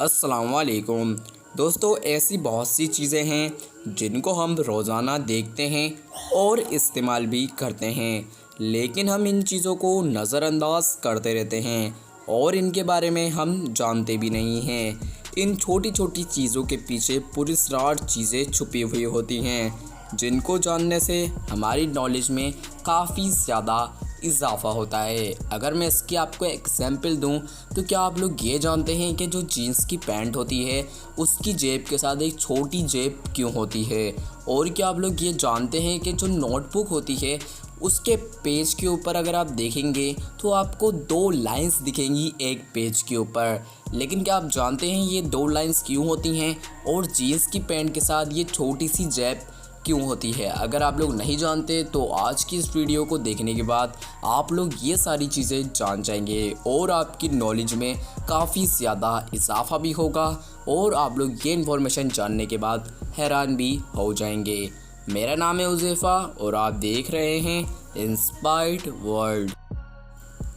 अस्सलाम वालेकुम दोस्तों, ऐसी बहुत सी चीज़ें हैं जिनको हम रोज़ाना देखते हैं और इस्तेमाल भी करते हैं, लेकिन हम इन चीज़ों को नज़रअंदाज करते रहते हैं और इनके बारे में हम जानते भी नहीं हैं। इन छोटी छोटी चीज़ों के पीछे पुरस्रार चीज़ें छुपी हुई होती हैं, जिनको जानने से हमारी नॉलेज में काफ़ी ज़्यादा इजाफ़ा होता है। अगर मैं इसकी आपको एग्जाम्पल दूं तो क्या आप लोग ये जानते हैं कि जो जीन्स की पैंट होती है उसकी जेब के साथ एक छोटी जेब क्यों होती है? और क्या आप लोग ये जानते हैं कि जो नोटबुक होती है उसके पेज के ऊपर अगर आप देखेंगे तो आपको 2 लाइंस दिखेंगी एक पेज के ऊपर। लेकिन क्या आप जानते हैं ये 2 लाइंस क्यों होती हैं और जीन्स की पैंट के साथ ये छोटी सी जेब क्यों होती है? अगर आप लोग नहीं जानते तो आज की इस वीडियो को देखने के बाद आप लोग ये सारी चीज़ें जान जाएंगे और आपकी नॉलेज में काफ़ी ज़्यादा इजाफा भी होगा और आप लोग ये इन्फॉर्मेशन जानने के बाद हैरान भी हो जाएंगे। मेरा नाम है उज़ैफ़ा और आप देख रहे हैं इंस्पायर्ड वर्ल्ड।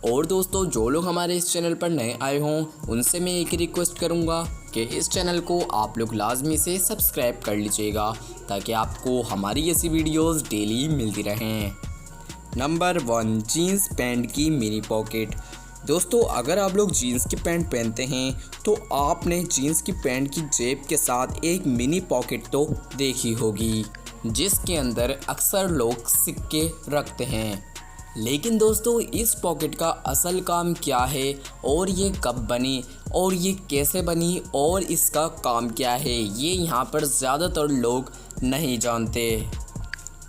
और दोस्तों, जो लोग हमारे इस चैनल पर नए आए हों उनसे मैं एक ही रिक्वेस्ट करूंगा कि इस चैनल को आप लोग लाजमी से सब्सक्राइब कर लीजिएगा ताकि आपको हमारी ऐसी वीडियोस डेली मिलती रहें। नंबर 1, जीन्स पैंट की मिनी पॉकेट। दोस्तों, अगर आप लोग जीन्स की पैंट पहनते हैं तो आपने जीन्स की पैंट की जेब के साथ एक मिनी पॉकेट तो देखी होगी, जिसके अंदर अक्सर लोग सिक्के रखते हैं। लेकिन दोस्तों, इस पॉकेट का असल काम क्या है और ये कब बनी और ये कैसे बनी और इसका काम क्या है, ये यहाँ पर ज़्यादातर लोग नहीं जानते।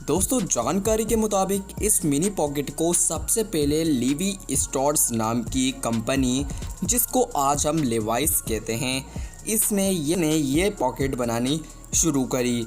दोस्तों, जानकारी के मुताबिक इस मिनी पॉकेट को सबसे पहले लीवी स्ट्रॉस नाम की कंपनी, जिसको आज हम लेवाइस कहते हैं, इसने ये पॉकेट बनानी शुरू करी।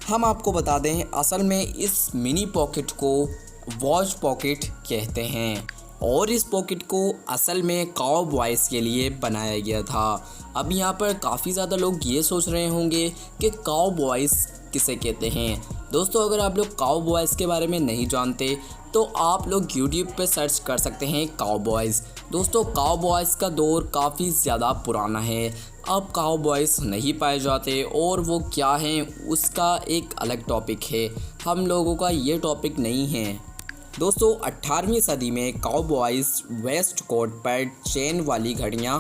हम आपको बता दें, असल में इस मिनी पॉकेट को वॉच पॉकेट कहते हैं और इस पॉकेट को असल में काउबॉयज़ के लिए बनाया गया था। अब यहाँ पर काफ़ी ज़्यादा लोग ये सोच रहे होंगे कि काउबॉयज़ किसे कहते हैं। दोस्तों, अगर आप लोग काउबॉयज़ के बारे में नहीं जानते तो आप लोग यूट्यूब पे सर्च कर सकते हैं काउबॉयज़। दोस्तों, काउबॉयज़ का दौर काफ़ी ज़्यादा पुराना है। अब काउबॉयज़ नहीं पाए जाते और वो क्या हैं उसका एक अलग टॉपिक है, हम लोगों का ये टॉपिक नहीं है। दोस्तों, 18वीं सदी में काउबॉयज़ वेस्ट कोट पर चेन वाली घड़ियां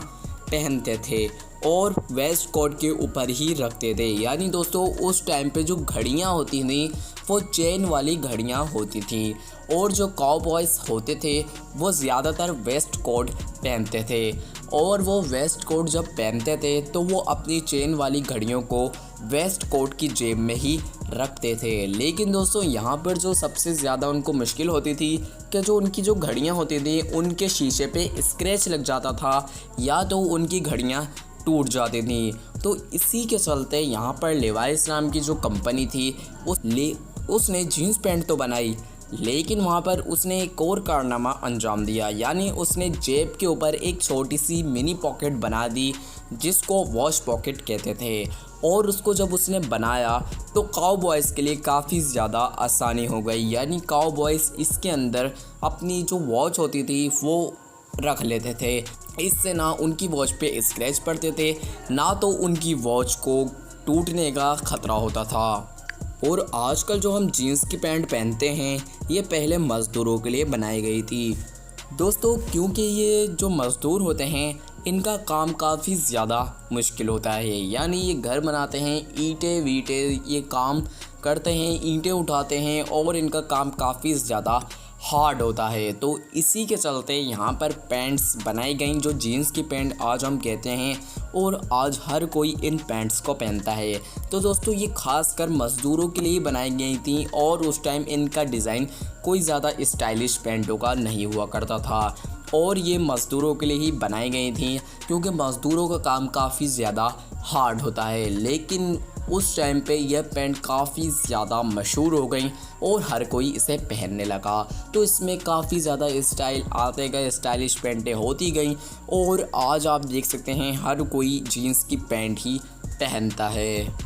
पहनते थे और वेस्ट कोट के ऊपर ही रखते थे। यानी दोस्तों, उस टाइम पे जो घड़ियां होती थी वो चेन वाली घड़ियां होती थी और जो काउबॉयज़ होते थे वो ज़्यादातर वेस्ट कोट पहनते थे। और वो वेस्ट कोट जब पहनते थे तो वो अपनी चेन वाली घड़ियों को वेस्ट कोट की जेब में ही रखते थे। लेकिन दोस्तों, यहाँ पर जो सबसे ज़्यादा उनको मुश्किल होती थी कि जो उनकी जो घड़ियाँ होती थी उनके शीशे पे स्क्रैच लग जाता था या तो उनकी घड़ियाँ टूट जाती थी। तो इसी के चलते यहाँ पर लेवाइस नाम की जो कंपनी थी उसने जीन्स पैंट तो बनाई, लेकिन वहाँ पर उसने एक और कारनामा अंजाम दिया। यानी उसने जेब के ऊपर एक छोटी सी मिनी पॉकेट बना दी जिसको वॉच पॉकेट कहते थे। और उसको जब उसने बनाया तो काउबॉयज़ के लिए काफ़ी ज़्यादा आसानी हो गई। यानी काउबॉयज़ इसके अंदर अपनी जो वॉच होती थी वो रख लेते थे। इससे ना उनकी वॉच पे स्क्रैच पड़ते थे, ना तो उनकी वॉच को टूटने का ख़तरा होता था। और आजकल जो हम जीन्स की पैंट पहनते हैं ये पहले मज़दूरों के लिए बनाई गई थी दोस्तों, क्योंकि ये जो मज़दूर होते हैं इनका काम काफ़ी ज़्यादा मुश्किल होता है। यानी ये घर बनाते हैं, ईंटें वीटे ये काम करते हैं, ईंटें उठाते हैं और इनका काम काफ़ी ज़्यादा हार्ड होता है। तो इसी के चलते यहाँ पर पैंट्स बनाई गई जो जीन्स की पैंट आज हम कहते हैं और आज हर कोई इन पैंट्स को पहनता है। तो दोस्तों, ये ख़ास कर मज़दूरों के लिए बनाई गई थी और उस टाइम इनका डिज़ाइन कोई ज़्यादा स्टाइलिश पैंटों का नहीं हुआ करता था और ये मज़दूरों के लिए ही बनाई गई थी क्योंकि मज़दूरों का काम काफ़ी ज़्यादा हार्ड होता है। लेकिन उस टाइम पे यह पैंट काफ़ी ज़्यादा मशहूर हो गई और हर कोई इसे पहनने लगा। तो इसमें काफ़ी ज़्यादा स्टाइल आते गए, स्टाइलिश पैंटें होती गई और आज आप देख सकते हैं हर कोई जीन्स की पैंट ही पहनता है।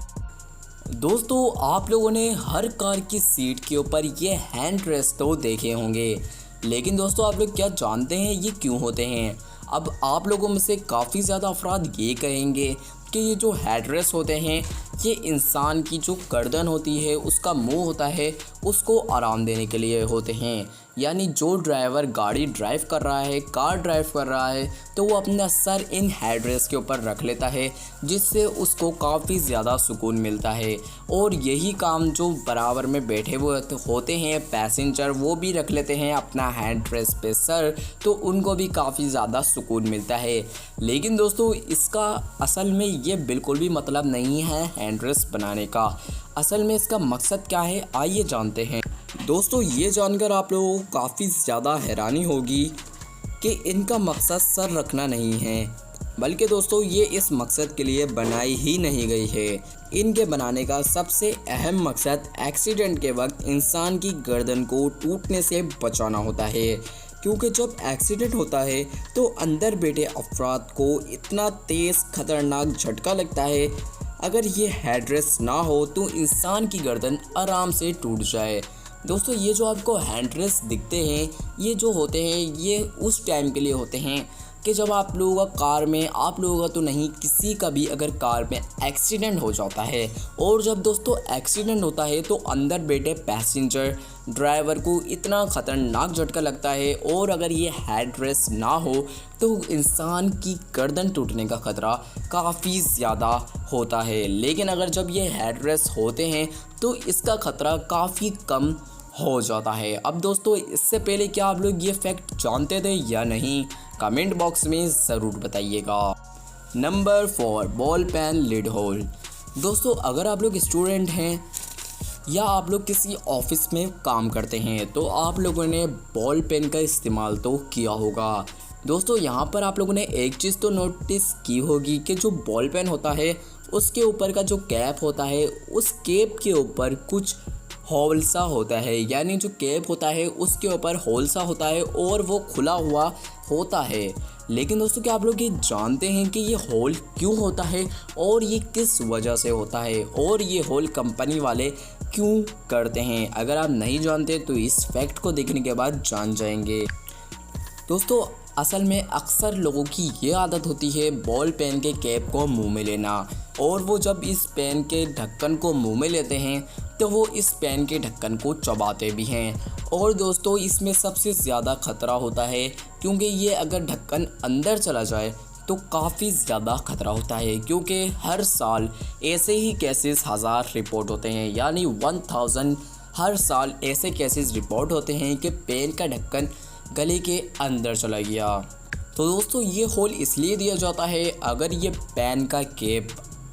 दोस्तों, आप लोगों ने हर कार की सीट के ऊपर ये हैंड रेस्ट तो देखे होंगे, लेकिन दोस्तों आप लोग क्या जानते हैं ये क्यों होते हैं? अब आप लोगों में से काफ़ी ज़्यादा अफराद ये कहेंगे कि ये जो हेडरेस्ट होते हैं ये इंसान की जो गर्दन होती है, उसका मुंह होता है, उसको आराम देने के लिए होते हैं। यानी जो ड्राइवर गाड़ी ड्राइव कर रहा है, कार ड्राइव कर रहा है, तो वो अपना सर इन हेडरेस्ट के ऊपर रख लेता है, जिससे उसको काफ़ी ज़्यादा सुकून मिलता है। और यही काम जो बराबर में बैठे हुए होते हैं पैसेंजर, वो भी रख लेते हैं अपना हेडरेस्ट पे सर, तो उनको भी काफ़ी ज़्यादा सुकून मिलता है। लेकिन दोस्तों, इसका असल में ये बिल्कुल भी मतलब नहीं है हेडरेस्ट बनाने का। असल में इसका मकसद क्या है, आइए जानते हैं। दोस्तों, ये जानकर आप लोगों को काफ़ी ज़्यादा हैरानी होगी कि इनका मकसद सर रखना नहीं है, बल्कि दोस्तों ये इस मकसद के लिए बनाई ही नहीं गई है। इनके बनाने का सबसे अहम मकसद एक्सीडेंट के वक्त इंसान की गर्दन को टूटने से बचाना होता है। क्योंकि जब एक्सीडेंट होता है तो अंदर बैठे अफराद को इतना तेज़ खतरनाक झटका लगता है, अगर ये हेडरेस्ट ना हो तो इंसान की गर्दन आराम से टूट जाए। दोस्तों, ये जो आपको हेडरेस्ट दिखते हैं, ये जो होते हैं, ये उस टाइम के लिए होते हैं कि जब आप लोगों का कार में, आप लोगों का तो नहीं, किसी का भी अगर कार में एक्सीडेंट हो जाता है, और जब दोस्तों एक्सीडेंट होता है तो अंदर बैठे पैसेंजर ड्राइवर को इतना ख़तरनाक झटका लगता है, और अगर ये हेडरेस्ट ना हो तो इंसान की गर्दन टूटने का ख़तरा काफ़ी ज़्यादा होता है। लेकिन अगर जब ये हेडरेस्ट होते हैं तो इसका ख़तरा काफ़ी कम हो जाता है। अब दोस्तों, इससे पहले क्या आप लोग ये फैक्ट जानते थे या नहीं, कमेंट बॉक्स में ज़रूर बताइएगा। Number 4, ball pen lid hole. दोस्तों, अगर आप लोग स्टूडेंट हैं या आप लोग किसी ऑफिस में काम करते हैं तो आप लोगों ने बॉल पेन का इस्तेमाल तो किया होगा। दोस्तों, यहाँ पर आप लोगों ने एक चीज़ तो नोटिस की होगी कि जो बॉल पेन होता है उसके ऊपर का जो कैप होता है, उस कैप के ऊपर कुछ होल सा होता है। यानी जो कैप होता है उसके ऊपर होल सा होता है और वो खुला हुआ होता है। लेकिन दोस्तों, क्या आप लोग ये जानते हैं कि ये होल क्यों होता है और ये किस वजह से होता है, और ये होल कंपनी वाले क्यों करते हैं? अगर आप नहीं जानते तो इस फैक्ट को देखने के बाद जान जाएंगे। दोस्तों, असल में अक्सर लोगों की ये आदत होती है बॉल पेन के कैप को मुंह में लेना, और वो जब इस पेन के ढक्कन को मुंह में लेते हैं तो वो इस पेन के ढक्कन को चबाते भी हैं। और दोस्तों, इसमें सबसे ज़्यादा ख़तरा होता है, क्योंकि ये अगर ढक्कन अंदर चला जाए तो काफ़ी ज़्यादा ख़तरा होता है। क्योंकि हर साल ऐसे ही केसेस 1000 रिपोर्ट होते हैं, यानी 1000 हर साल ऐसे केसेस रिपोर्ट होते हैं कि पेन का ढक्कन गले के अंदर चला गया। तो दोस्तों, ये होल इसलिए दिया जाता है, अगर ये पेन का कैप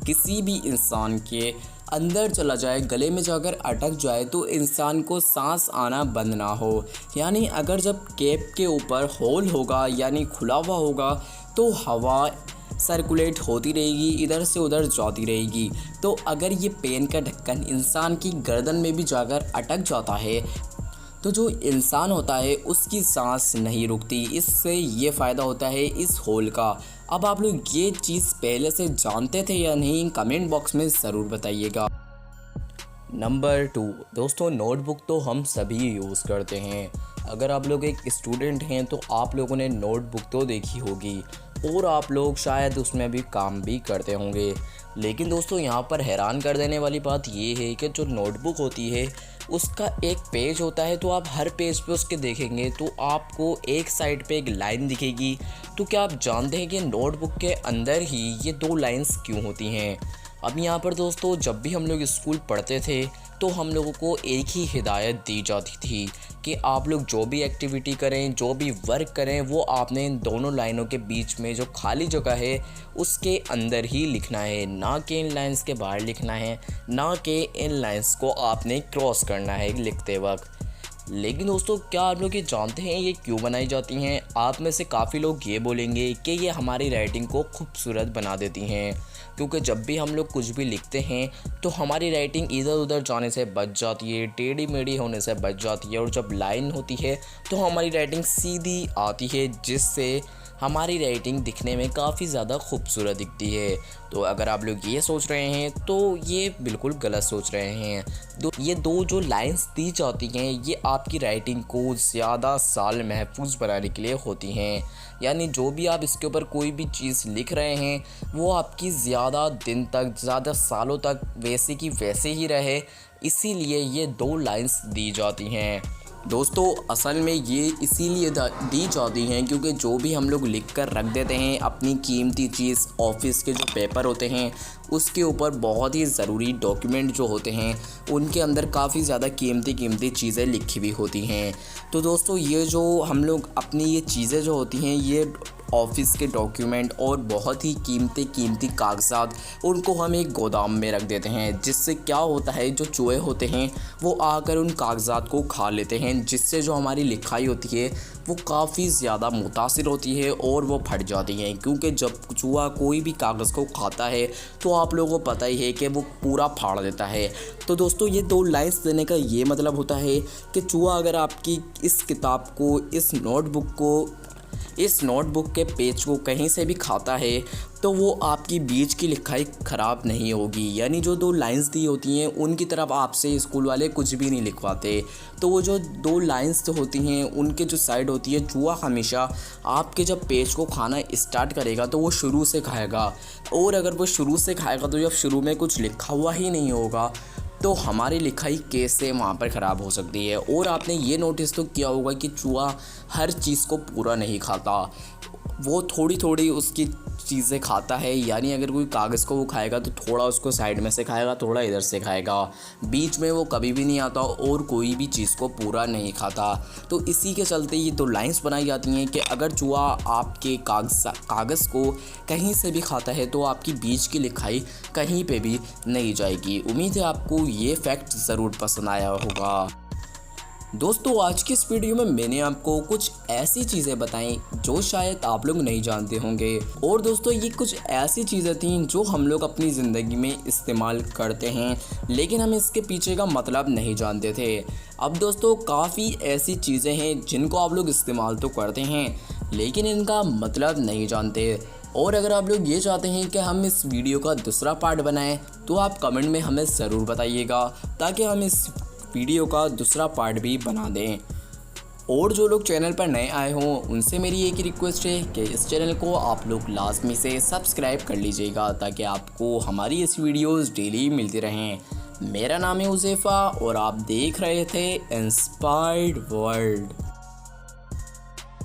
किसी भी इंसान के अंदर चला जाए, गले में जाकर अटक जाए, तो इंसान को सांस आना बंद ना हो। यानी अगर जब कैप के ऊपर होल होगा, यानी खुला हुआ होगा, तो हवा सर्कुलेट होती रहेगी, इधर से उधर जाती रहेगी। तो अगर ये पेन का ढक्कन इंसान की गर्दन में भी जाकर अटक जाता है तो जो इंसान होता है उसकी सांस नहीं रुकती। इससे ये फ़ायदा होता है इस होल का। अब आप लोग ये चीज़ पहले से जानते थे या नहीं, कमेंट बॉक्स में ज़रूर बताइएगा। नंबर 2, दोस्तों, नोटबुक तो हम सभी यूज़ करते हैं। अगर आप लोग एक स्टूडेंट हैं तो आप लोगों ने नोटबुक तो देखी होगी, और आप लोग शायद उसमें भी काम भी करते होंगे। लेकिन दोस्तों, यहाँ पर हैरान कर देने वाली बात ये है कि जो नोटबुक होती है उसका एक पेज होता है, तो आप हर पेज पे उसके देखेंगे तो आपको एक साइड पे एक लाइन दिखेगी। तो क्या आप जानते हैं कि नोटबुक के अंदर ही ये 2 लाइंस क्यों होती हैं? अब यहाँ पर दोस्तों, जब भी हम लोग स्कूल पढ़ते थे तो हम लोगों को एक ही हिदायत दी जाती थी कि आप लोग जो भी एक्टिविटी करें, जो भी वर्क करें, वो आपने इन दोनों लाइनों के बीच में जो खाली जगह है उसके अंदर ही लिखना है, ना कि इन लाइंस के बाहर लिखना है, ना कि इन लाइंस को आपने क्रॉस करना है लिखते वक्त। लेकिन दोस्तों, क्या आप लोग ये जानते हैं ये क्यों बनाई जाती हैं? आप में से काफ़ी लोग ये बोलेंगे कि ये हमारी राइटिंग को खूबसूरत बना देती हैं, क्योंकि जब भी हम लोग कुछ भी लिखते हैं तो हमारी राइटिंग इधर उधर जाने से बच जाती है, टेढ़ी मेढ़ी होने से बच जाती है, और जब लाइन होती है तो हमारी राइटिंग सीधी आती है, जिससे हमारी राइटिंग दिखने में काफ़ी ज़्यादा खूबसूरत दिखती है। तो अगर आप लोग ये सोच रहे हैं तो ये बिल्कुल गलत सोच रहे हैं। ये दो जो लाइंस दी जाती हैं ये आपकी राइटिंग को ज़्यादा साल महफूज बनाने के लिए होती हैं। यानी जो भी आप इसके ऊपर कोई भी चीज़ लिख रहे हैं वो आपकी ज़्यादा दिन तक, ज़्यादा सालों तक वैसे की वैसे ही रहे, इसीलिए ये दो लाइंस दी जाती हैं। दोस्तों असल में ये इसीलिए दी जाती हैं क्योंकि जो भी हम लोग लिख कर रख देते हैं अपनी कीमती चीज़, ऑफिस के जो पेपर होते हैं उसके ऊपर बहुत ही ज़रूरी डॉक्यूमेंट जो होते हैं उनके अंदर काफ़ी ज़्यादा कीमती चीज़ें लिखी हुई होती हैं। तो दोस्तों ये जो हम लोग अपनी ये चीज़ें जो होती हैं, ये ऑफिस के डॉक्यूमेंट और बहुत ही कीमती कागजात, उनको हम एक गोदाम में रख देते हैं, जिससे क्या होता है जो चूहे होते हैं वो आकर उन कागजात को खा लेते हैं, जिससे जो हमारी लिखाई होती है वो काफ़ी ज़्यादा मुतासिर होती है और वो फट जाती हैं। क्योंकि जब चूहा कोई भी कागज़ को खाता है तो आप लोगों को पता ही है कि वो पूरा फाड़ देता है। तो दोस्तों ये दो लाइंस देने का ये मतलब होता है कि चूहा अगर आपकी इस किताब को, इस नोटबुक के पेज को कहीं से भी खाता है तो वो आपकी बीच की लिखाई ख़राब नहीं होगी। यानी जो दो लाइंस दी होती हैं उनकी तरफ आपसे स्कूल वाले कुछ भी नहीं लिखवाते। तो वो जो दो लाइंस होती हैं उनके जो साइड होती है, चूहा हमेशा आपके जब पेज को खाना स्टार्ट करेगा तो वो शुरू से खाएगा, और अगर वो शुरू से खाएगा तो जब शुरू में कुछ लिखा हुआ ही नहीं होगा तो हमारी लिखाई कैसे वहाँ पर ख़राब हो सकती है। और आपने ये नोटिस तो किया होगा कि चूहा हर चीज़ को पूरा नहीं खाता, वो थोड़ी थोड़ी उसकी चीज़ें खाता है। यानी अगर कोई कागज़ को वो खाएगा तो थोड़ा उसको साइड में से खाएगा, थोड़ा इधर से खाएगा, बीच में वो कभी भी नहीं आता और कोई भी चीज़ को पूरा नहीं खाता। तो इसी के चलते ये दो लाइंस बनाई जाती हैं कि अगर चूहा आपके कागज़ को कहीं से भी खाता है तो आपकी बीच की लिखाई कहीं पे भी नहीं जाएगी। उम्मीद है आपको ये फैक्ट ज़रूर पसंद आया होगा। दोस्तों आज की इस वीडियो में मैंने आपको कुछ ऐसी चीज़ें बताई जो शायद आप लोग नहीं जानते होंगे। और दोस्तों ये कुछ ऐसी चीज़ें थीं जो हम लोग अपनी ज़िंदगी में इस्तेमाल करते हैं लेकिन हम इसके पीछे का मतलब नहीं जानते थे। अब दोस्तों काफ़ी ऐसी चीज़ें हैं जिनको आप लोग इस्तेमाल तो करते हैं लेकिन इनका मतलब नहीं जानते। और अगर आप लोग ये चाहते हैं कि हम इस वीडियो का दूसरा पार्ट बनाएं तो आप कमेंट में हमें ज़रूर बताइएगा ताकि हम इस वीडियो का दूसरा पार्ट भी बना दें। और जो लोग चैनल पर नए आए हों उनसे मेरी एक ही रिक्वेस्ट है कि इस चैनल को आप लोग लाजमी से सब्सक्राइब कर लीजिएगा ताकि आपको हमारी इस वीडियोस डेली मिलती रहें। मेरा नाम है उज़ैफ़ा और आप देख रहे थे इंस्पायर्ड वर्ल्ड।